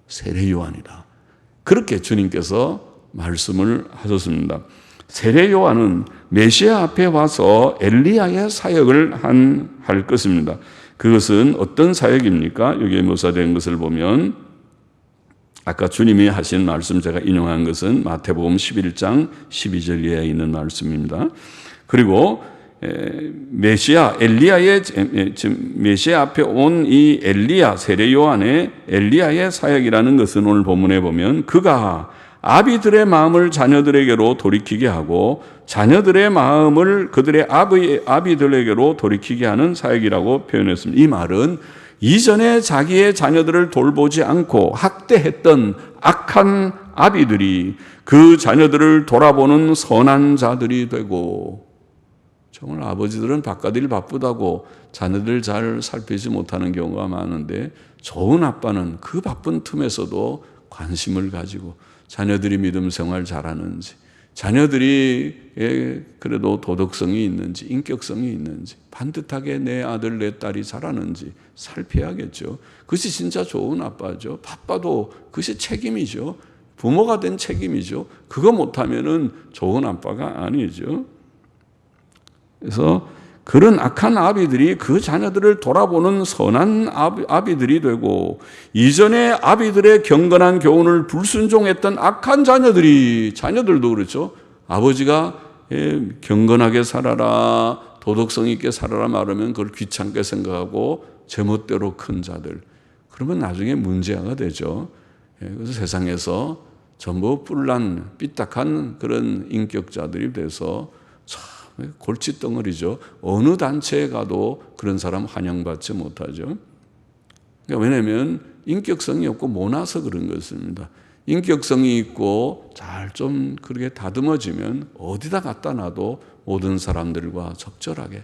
세례 요한이다. 그렇게 주님께서 말씀을 하셨습니다. 세례 요한은 메시아 앞에 와서 엘리야의 사역을 할 것입니다. 그것은 어떤 사역입니까? 여기에 묘사된 것을 보면, 아까 주님이 하신 말씀 제가 인용한 것은 마태복음 11장 12절 이하에 있는 말씀입니다. 그리고 메시아 엘리야의, 메시아 앞에 온 이 엘리야, 세례 요한의 엘리야의 사역이라는 것은 오늘 본문에 보면, 그가 아비들의 마음을 자녀들에게로 돌이키게 하고 자녀들의 마음을 그들의 아비들에게로 돌이키게 하는 사역이라고 표현했습니다. 이 말은 이전에 자기의 자녀들을 돌보지 않고 학대했던 악한 아비들이 그 자녀들을 돌아보는 선한 자들이 되고, 정말 아버지들은 바깥일 바쁘다고 자녀들 잘 살피지 못하는 경우가 많은데, 좋은 아빠는 그 바쁜 틈에서도 관심을 가지고 자녀들이 믿음 생활 잘하는지, 자녀들이 그래도 도덕성이 있는지, 인격성이 있는지, 반듯하게 내 아들 내 딸이 자라는지 살펴야겠죠. 그것이 진짜 좋은 아빠죠. 바빠도 그것이 책임이죠. 부모가 된 책임이죠. 그거 못하면은 좋은 아빠가 아니죠. 그래서 그런 악한 아비들이 그 자녀들을 돌아보는 선한 아비들이 되고, 이전에 아비들의 경건한 교훈을 불순종했던 악한 자녀들도 그렇죠. 아버지가 경건하게 살아라, 도덕성 있게 살아라 말하면 그걸 귀찮게 생각하고 제멋대로 큰 자들, 그러면 나중에 문제가 되죠. 그래서 세상에서 전부 뿔난 삐딱한 그런 인격자들이 돼서 골칫덩어리죠. 어느 단체에 가도 그런 사람 환영받지 못하죠. 그러니까 왜냐하면 인격성이 없고 모나서 그런 것입니다. 인격성이 있고 잘 좀 그렇게 다듬어지면 어디다 갖다 놔도 모든 사람들과 적절하게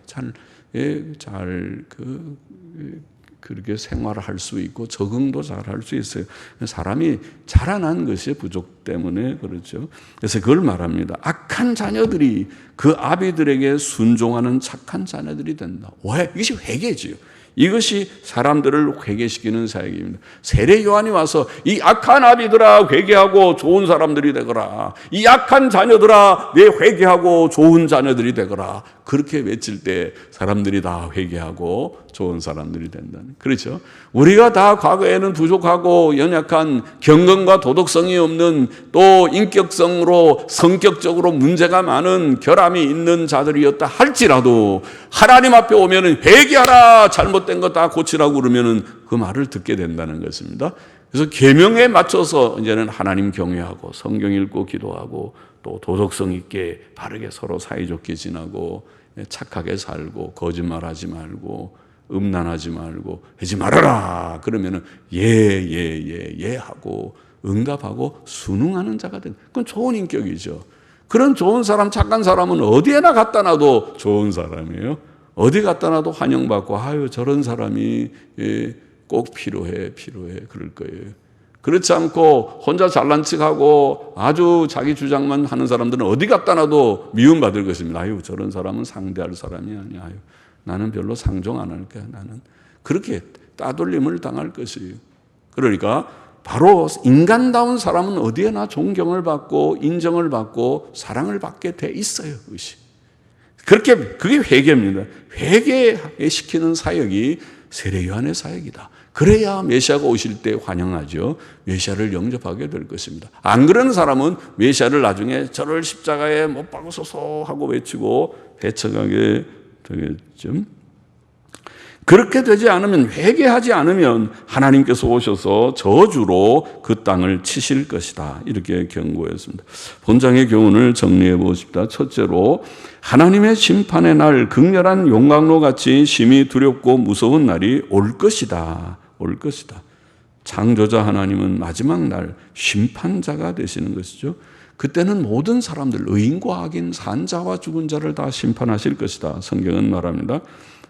그렇게 생활할 수 있고 적응도 잘 할 수 있어요. 사람이 자라난 것이 부족 때문에 그렇죠. 그래서 그걸 말합니다. 악한 자녀들이 그 아비들에게 순종하는 착한 자녀들이 된다. 왜? 이것이 회개지요. 이것이 사람들을 회개시키는 사역입니다. 세례 요한이 와서 이 악한 아비들아 회개하고 좋은 사람들이 되거라, 이 악한 자녀들아 내 회개하고 좋은 자녀들이 되거라, 그렇게 외칠 때 사람들이 다 회개하고 좋은 사람들이 된다는, 그렇죠? 우리가 다 과거에는 부족하고 연약한, 경건과 도덕성이 없는, 또 인격성으로 성격적으로 문제가 많은, 결함이 있는 자들이었다 할지라도 하나님 앞에 오면은 회개하라, 잘못된 거 다 고치라고 그러면은 그 말을 듣게 된다는 것입니다. 그래서 계명에 맞춰서 이제는 하나님 경외하고 성경 읽고 기도하고 또 도덕성 있게 바르게 서로 사이좋게 지나고 착하게 살고 거짓말하지 말고 음란하지 말고 하지 말아라 그러면은 예 하고 응답하고 순응하는 자가 된, 그건 좋은 인격이죠. 그런 좋은 사람, 착한 사람은 어디에나 갖다 놔도 좋은 사람이에요. 어디 갖다 놔도 환영받고, 아유 저런 사람이 꼭 필요해 그럴 거예요. 그렇지 않고 혼자 잘난 척하고 아주 자기 주장만 하는 사람들은 어디 갖다 놔도 미움받을 것입니다. 아유 저런 사람은 상대할 사람이 아니야. 아유 나는 별로 상종 안 할 거야. 나는 그렇게 따돌림을 당할 것이에요. 그러니까 바로 인간다운 사람은 어디에나 존경을 받고 인정을 받고 사랑을 받게 돼 있어요. 그것이. 그게 회개입니다. 회개시키는 사역이 세례 요한의 사역이다. 그래야 메시아가 오실 때 환영하죠. 메시아를 영접하게 될 것입니다. 안 그러는 사람은 메시아를 나중에 저를 십자가에 못 박으소서 하고 외치고 배척하게 되겠죠. 그렇게 되지 않으면, 회개하지 않으면 하나님께서 오셔서 저주로 그 땅을 치실 것이다. 이렇게 경고했습니다. 본장의 교훈을 정리해 보십시다. 첫째로, 하나님의 심판의 날, 극렬한 용광로 같이 심히 두렵고 무서운 날이 올 것이다. 올 것이다. 창조자 하나님은 마지막 날 심판자가 되시는 것이죠. 그때는 모든 사람들, 의인과 악인, 산자와 죽은 자를 다 심판하실 것이다. 성경은 말합니다.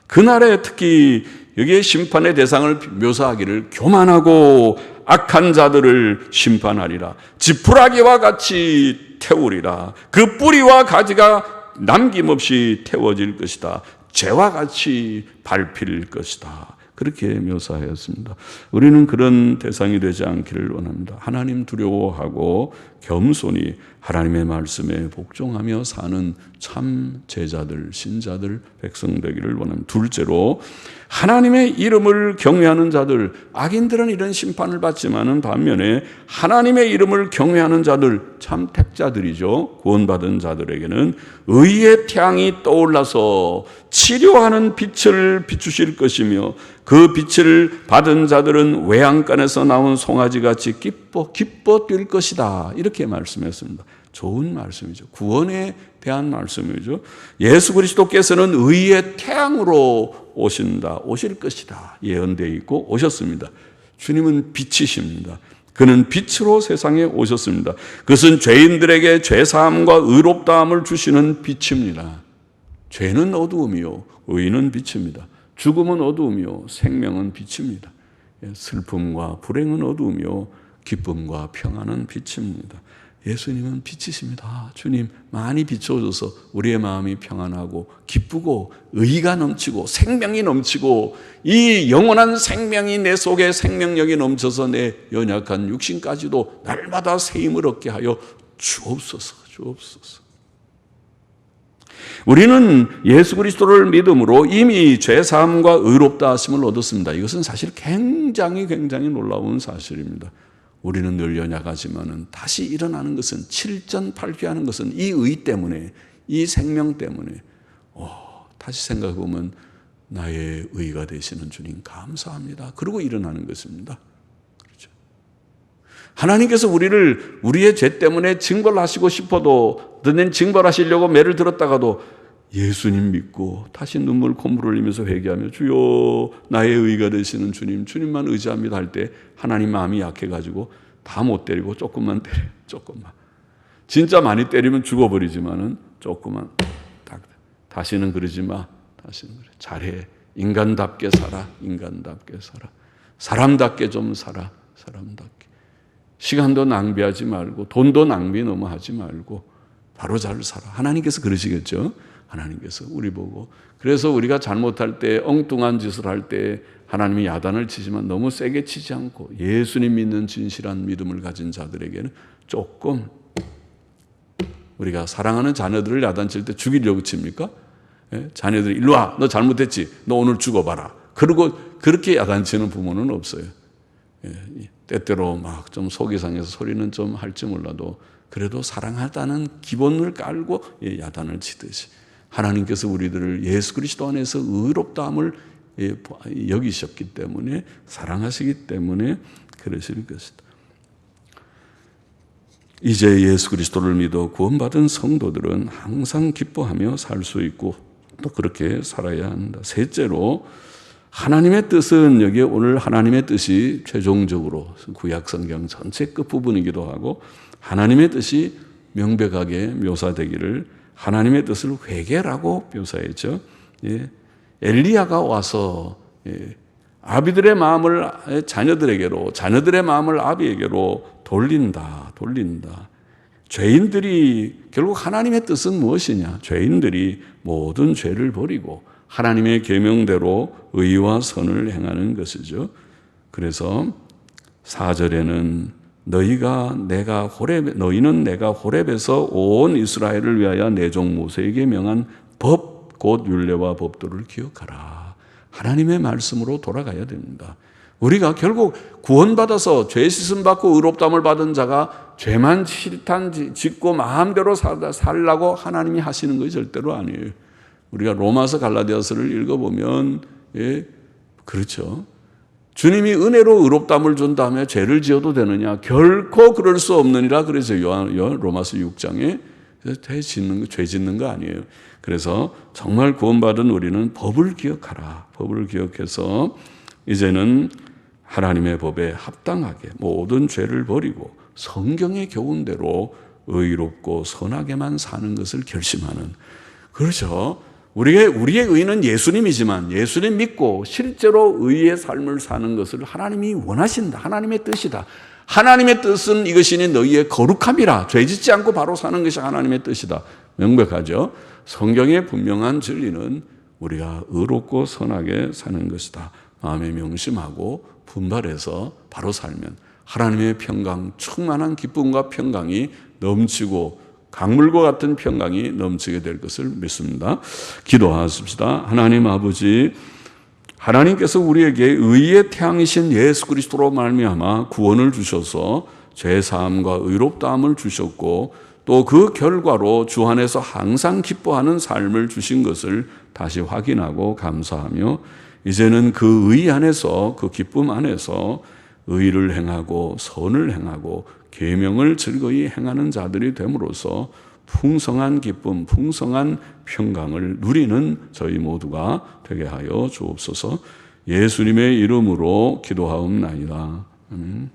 그날에 특히 여기에 심판의 대상을 묘사하기를 교만하고 악한 자들을 심판하리라. 지푸라기와 같이 태우리라. 그 뿌리와 가지가 남김없이 태워질 것이다. 죄와 같이 밟힐 것이다. 그렇게 묘사하였습니다. 우리는 그런 대상이 되지 않기를 원합니다. 하나님 두려워하고 겸손히 하나님의 말씀에 복종하며 사는 참 제자들, 신자들, 백성 되기를 원합니다. 둘째로, 하나님의 이름을 경외하는 자들, 악인들은 이런 심판을 받지만은 반면에 하나님의 이름을 경외하는 자들, 참 택자들이죠. 구원받은 자들에게는 의의 태양이 떠올라서 치료하는 빛을 비추실 것이며 그 빛을 받은 자들은 외양간에서 나온 송아지같이 기뻐 뛸 것이다. 이렇게 말씀했습니다. 좋은 말씀이죠. 구원에 대한 말씀이죠. 예수 그리스도께서는 의의 태양으로 오실 것이다. 예언되어 있고 오셨습니다. 주님은 빛이십니다. 그는 빛으로 세상에 오셨습니다. 그것은 죄인들에게 죄사함과 의롭다함을 주시는 빛입니다. 죄는 어두움이요 의인은 빛입니다. 죽음은 어두움이요 생명은 빛입니다. 슬픔과 불행은 어두움이요 기쁨과 평안은 빛입니다. 예수님은 빛이십니다. 주님 많이 비춰줘서 우리의 마음이 평안하고 기쁘고 의가 넘치고 생명이 넘치고 이 영원한 생명이 내 속에 생명력이 넘쳐서 내 연약한 육신까지도 날마다 새 힘을 얻게 하여 주옵소서. 우리는 예수 그리스도를 믿음으로 이미 죄사함과 의롭다 하심을 얻었습니다. 이것은 사실 굉장히 놀라운 사실입니다. 우리는 늘 연약하지만은 다시 일어나는 것은, 7전팔휘하는 것은 이 의 때문에, 이 생명 때문에. 다시 생각해 보면 나의 의가 되시는 주님 감사합니다. 그러고 일어나는 것입니다. 그렇죠? 하나님께서 우리를 우리의 죄 때문에 징벌하시고 싶어도, 징벌하시려고 매를 들었다가도 예수님 믿고 다시 눈물 콧물 흘리면서 회개하며 주여 나의 의가 되시는 주님만 의지합니다 할 때 하나님 마음이 약해가지고 다 못 때리고 조금만 때려요. 조금만. 진짜 많이 때리면 죽어버리지만은 조금만 다시는 그러지 마. 다시는 그래. 잘해. 인간답게 살아. 사람답게 좀 살아. 사람답게. 시간도 낭비하지 말고 돈도 낭비 너무 하지 말고 바로 잘 살아. 하나님께서 그러시겠죠. 하나님께서 우리 보고. 그래서 우리가 잘못할 때, 엉뚱한 짓을 할 때 하나님이 야단을 치지만 너무 세게 치지 않고 예수님 믿는 진실한 믿음을 가진 자들에게는 조금, 우리가 사랑하는 자녀들을 야단칠 때 죽이려고 칩니까? 자녀들이 일로 와, 너 잘못했지, 너 오늘 죽어봐라. 그리고 그렇게 야단치는 부모는 없어요. 때때로 막 좀 속이 상해서 소리는 좀 할지 몰라도 그래도 사랑하다는 기본을 깔고 야단을 치듯이 하나님께서 우리들을 예수 그리스도 안에서 의롭다함을 여기셨기 때문에, 사랑하시기 때문에 그러실 것이다. 이제 예수 그리스도를 믿어 구원받은 성도들은 항상 기뻐하며 살 수 있고 또 그렇게 살아야 한다. 셋째로, 하나님의 뜻은, 여기에 오늘 하나님의 뜻이 최종적으로 구약 성경 전체 끝부분이기도 하고 하나님의 뜻이 명백하게 묘사되기를 하나님의 뜻을 회개라고 묘사했죠. 엘리야가 와서 아비들의 마음을 자녀들에게로, 자녀들의 마음을 아비에게로 돌린다. 죄인들이, 결국 하나님의 뜻은 무엇이냐? 죄인들이 모든 죄를 버리고 하나님의 계명대로 의와 선을 행하는 것이죠. 그래서 4절에는 너희는 내가 호렙에서 온 이스라엘을 위하여 내 종 모세에게 명한 법, 곧 율례와 법도를 기억하라. 하나님의 말씀으로 돌아가야 됩니다. 우리가 결국 구원받아서 죄 씻음 받고 의롭다함을 받은 자가 죄만 실탄 짓고 마음대로 살라고 하나님이 하시는 것이 절대로 아니에요. 우리가 로마서 갈라디아서를 읽어보면 그렇죠. 주님이 은혜로 의롭다함을 준 다음에 죄를 지어도 되느냐? 결코 그럴 수 없느니라. 그래서 로마서 6장에 죄 짓는 거 아니에요. 그래서 정말 구원받은 우리는 법을 기억하라. 법을 기억해서 이제는 하나님의 법에 합당하게 모든 죄를 버리고 성경의 교훈대로 의롭고 선하게만 사는 것을 결심하는, 그렇죠. 우리의 의는 예수님이지만 예수님 믿고 실제로 의의 삶을 사는 것을 하나님이 원하신다. 하나님의 뜻이다. 하나님의 뜻은 이것이니 너희의 거룩함이라. 죄짓지 않고 바로 사는 것이 하나님의 뜻이다. 명백하죠. 성경의 분명한 진리는 우리가 의롭고 선하게 사는 것이다. 마음에 명심하고 분발해서 바로 살면 하나님의 평강, 충만한 기쁨과 평강이 넘치고 강물과 같은 평강이 넘치게 될 것을 믿습니다. 기도하십시다. 하나님 아버지, 하나님께서 우리에게 의의 태양이신 예수 그리스도로 말미암아 구원을 주셔서 죄사함과 의롭다함을 주셨고 또 그 결과로 주 안에서 항상 기뻐하는 삶을 주신 것을 다시 확인하고 감사하며 이제는 그 의 안에서, 그 기쁨 안에서 의를 행하고 선을 행하고 계명을 즐거이 행하는 자들이 됨으로써 풍성한 기쁨, 풍성한 평강을 누리는 저희 모두가 되게 하여 주옵소서. 예수님의 이름으로 기도하옵나이다. 아멘.